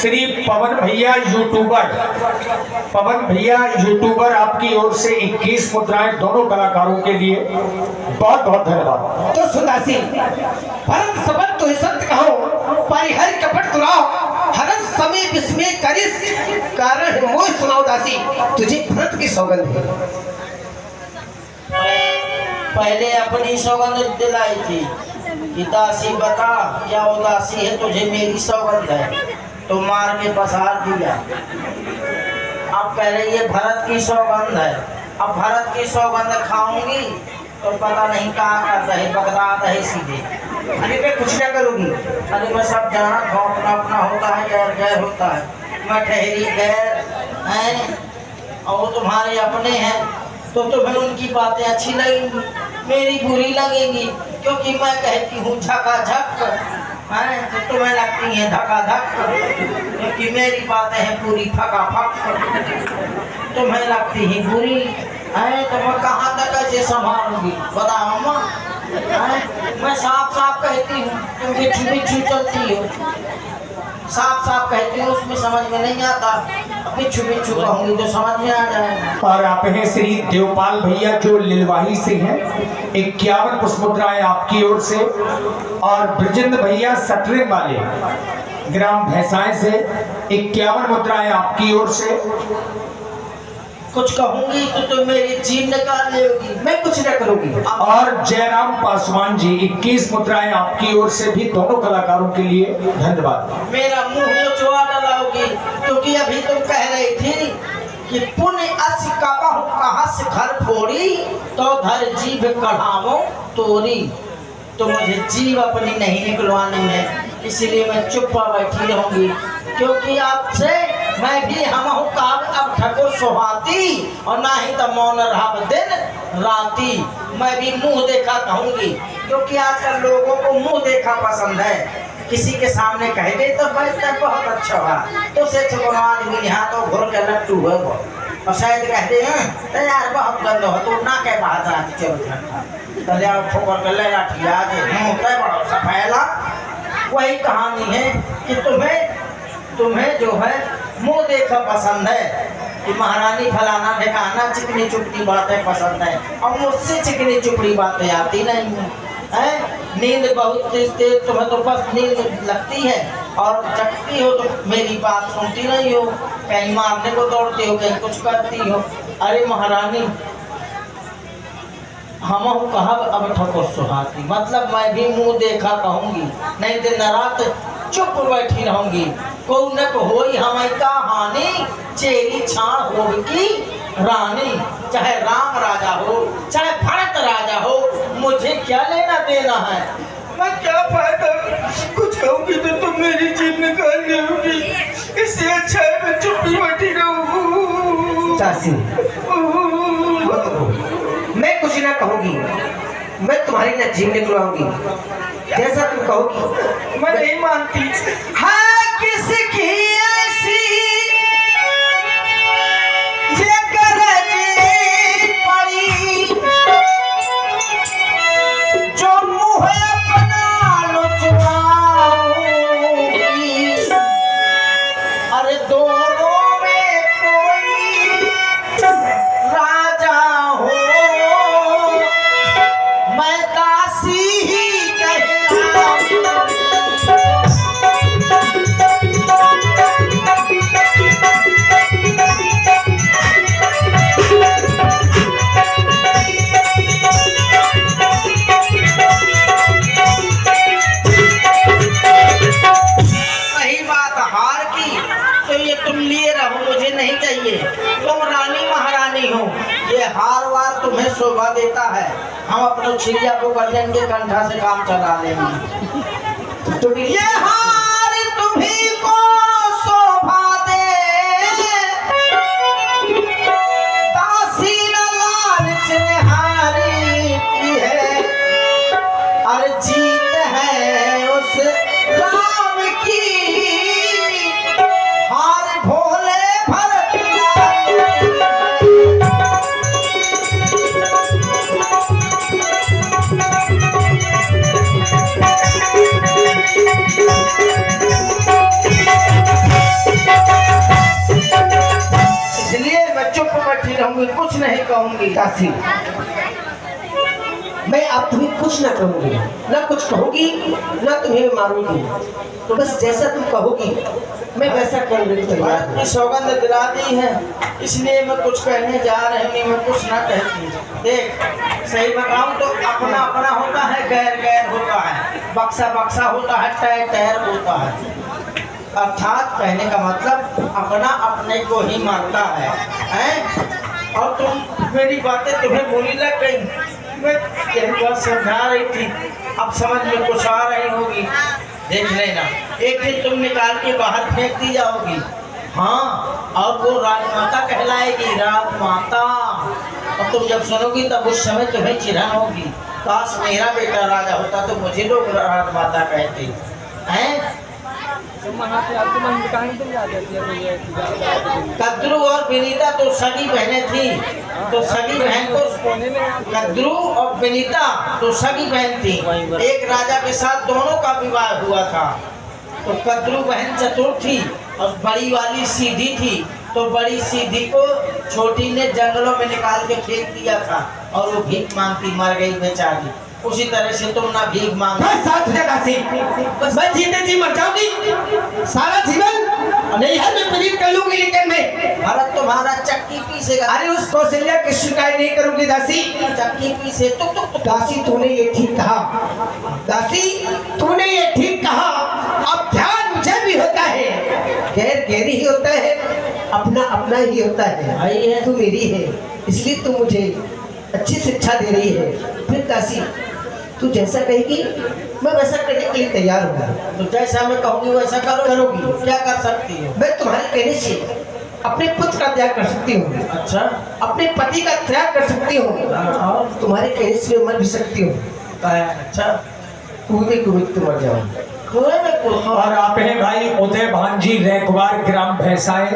श्री पवन भैया यूट्यूबर आपकी ओर से 21 मुद्राएं दोनों कलाकारों के लिए बहुत बहुत धन्यवाद। तो सुदासी भरत सबद तो संत कहो परिहर कपट तुराओ हरस समय विस्मय करिस कारण मोह सुनाओ दासी तुझे भरत की सौगंध है। पहले अपनी सौगंध दिलाई थी कि दासी बता क्या उदासी है, तुझे मेरी सौगंध है तो मार के पसार दिया। अब कह रही है भरत की सौगंध है, अब भरत की सौगंध खाऊंगी तो पता नहीं कहाँ का दही बगदाद है सीधे। अरे मैं कुछ क्या करूंगी। अरे मैं सब जाना खाओ अपना अपना होता है, गैर गैर होता है। मैं ठहरी गैर हैं और वो तुम्हारे अपने हैं तो तुम्हें उनकी बातें अच्छी लगेंगी, मेरी बुरी लगेंगी क्योंकि मैं कहती हूँ झकाझक हैं तो तुम्हें लगती है धकाधक, क्योंकि मेरी बातें हैं पूरी फकाफक तुम्हें लगती ही बुरी है। तो मैं कहाँ तक ऐसे संभालूंगी बताओ अम्मा। मैं साफ साफ कहती हूँ तुम बिच्छू बिच्छू चलती हो, साफ साफ कहती हूँ उसमें समझ में नहीं आता, बिच्छू बिच्छू कहूंगी तो समझ में आ जाएगा। और आप हैं श्री देवपाल भैया जो लिलवाही से हैं 51 पुष्पमुद्राएं आपकी ओर से, और ब्रजेंद्र भैया सटरिंग वाले ग्राम भैंसाएं से 51 मुद्राएं आपकी ओर से। कुछ कहूंगी तो तुम मेरी जीभ निकाल लोगी, मैं कुछ न करूंगी। और जयराम पासवान जी 21 मुद्राएं आपकी ओर से भी दोनों कलाकारों के लिए धन्यवाद। मेरा मुंह नचवा डालोगी क्योंकि अभी तुम कह रही थी कि पुण्य अस काबा कहाँ से घर फोड़ी तो धर जीभ कढ़ावो तोरी। तो मुझे जीभ अपनी नहीं निकलवानी है, इसीलिए मैं चुप बैठी रहूंगी क्योंकि आपसे मैं भी हम काब अब ठकुर सुहाती और ना ही तो मौन रहा दिन राती। मैं भी मुंह देखा कहूंगी क्योंकि आजकल लोगों को मुंह देखा पसंद है। किसी के सामने कह दे तो बैठता बहुत अच्छा हुआ तो से चुनवाद भी यहाँ तो घुर के लट्टू है वो, और शायद कह दे तो यार बहुत गंद हो तो ना कह बात आती चल जाओ ठोकर कर ले लाठी आगे मुँह बड़ा सफेला। वही कहानी है कि तुम्हें जो है मुंह देखा पसंद है कि महारानी फलाना ठिकाना चिकनी चुपड़ी बातें पसंद है और मुझसे चिकनी चुपड़ी बातें आती नहीं है। नींद बहुत तेज तुम्हें तो बस नींद लगती है और जगती हो तो मेरी बात सुनती नहीं हो, कहीं मारने को दौड़ती हो कहीं कुछ करती हो। अरे महारानी हम कहा अब ठकुर सुहाती मतलब मैं भी मुंह देखा कहूंगी, नहीं दिन रात चुप बैठी रहूंगी। को न होई हमारी कहानी चेरी छाण होगी रानी, चाहे राम राजा हो चाहे भरत राजा हो मुझे क्या लेना देना है। मैं क्या फायदा कुछ कहूंगी तो तुम मेरी जीभ निकाल लोगी, इससे अच्छा है मैं चुप ही बैठी रहूं। चाची मैं कुछ ना कहूंगी, मैं तुम्हारी न जीभ निकलवाऊंगी जैसा तुम कहोगी। मैं नहीं मानती। हाँ किसकी ऐसी गरज पड़ी जो मुँह अपना लुचवाऊंगी। अरे दोनों में कोई राजा हो मैं दासी ही तुम्हें शोभा देता है। हम अपने छिड़िया को गर्दन के कंठा से काम चला लेंगे। तो ये हार तुम्ही को शोभा दे दासी न लालच में हारी की है। अरे जीत है उस राम की हार भोले भरत कहूंगी, कुछ नहीं कहूंगी। दासी, मैं अब तुम्हें कुछ ना कहूंगी, ना कुछ कहूंगी, ना तुम्हें मारूंगी। तो बस जैसा तुम कहोगी मैं वैसा करने को तैयार भरत हूँ। की सौगंध दिला दी है, इसलिए मैं कुछ कहने जा रही हूँ, मैं कुछ ना कहती। देख, सही बताऊं तो अपना अपना होता है, गैर गैर होता है, बक्सा बक्सा होता है, टैर टैर होता है। अर्थात कहने का मतलब अपना अपने को ही मानता है, हैं? और तुम मेरी बातें तुम्हें बुरी लग गई, मैं यही बात समझा रही थी, अब समझ में कुछ आ रही होगी। देख लेना, एक दिन तुम निकाल के बाहर फेंक दी जाओगी। हाँ, और वो राजमाता कहलाएगी, राजमाता। और तुम जब सुनोगी तब उस समय तुम्हें चिढ़न होगी, काश मेरा बेटा राजा होता तो मुझे लोग राजमाता कहते हैं। कद्रू और विनीता तो सगी बहनें थी, तो सगी बहन को कद्रू और विनीता तो सगी बहन थी। एक राजा के साथ दोनों का विवाह हुआ था। तो कद्रू बहन चतुर थी और बड़ी वाली सीधी थी। तो बड़ी सीधी को छोटी ने जंगलों में निकाल के फेंक दिया था और वो भीख मांगती मर गई बेचारी। उसी तरह से तुम ना भीख मांगो। बस साथ है दासी, मैं जीते जी मर जाऊंगी, सारा जीवन नैहर में प्रीत कर लूंगी, लेकिन मैं भरत तुम्हारा चक्की पीसेगा। अरे उस कौशल्या की शिकायत नहीं करूंगी दासी। चक्की पीसे तो दासी तूने ये ठीक कहा, दासी तूने ये ठीक कहा। अब ध्यान मुझे भी होता है, गैर गैरी ही होता है, अपना अपना ही होता है। भाई है तू मेरी है, इसलिए तू मुझे अच्छी शिक्षा दे रही है। फिर दासी तू जैसा कहेगी मैं वैसा करने के लिए तैयार हूँ। तो जैसा मैं कहूँगी वैसा करोगी। क्या कर सकती हो? मैं तुम्हारे कहने से अपने पुत्र का त्याग कर सकती हूँ, अच्छा, अपने पति का त्याग कर सकती हूँ, और तुम्हारे कहने से मैं मर भी सकती हूँ। अच्छा, कूदे कूद तुम मर जाओ। कुएं में कूदो। और आप हैं भाई उदय भांजी रैकवार ग्राम भैसाए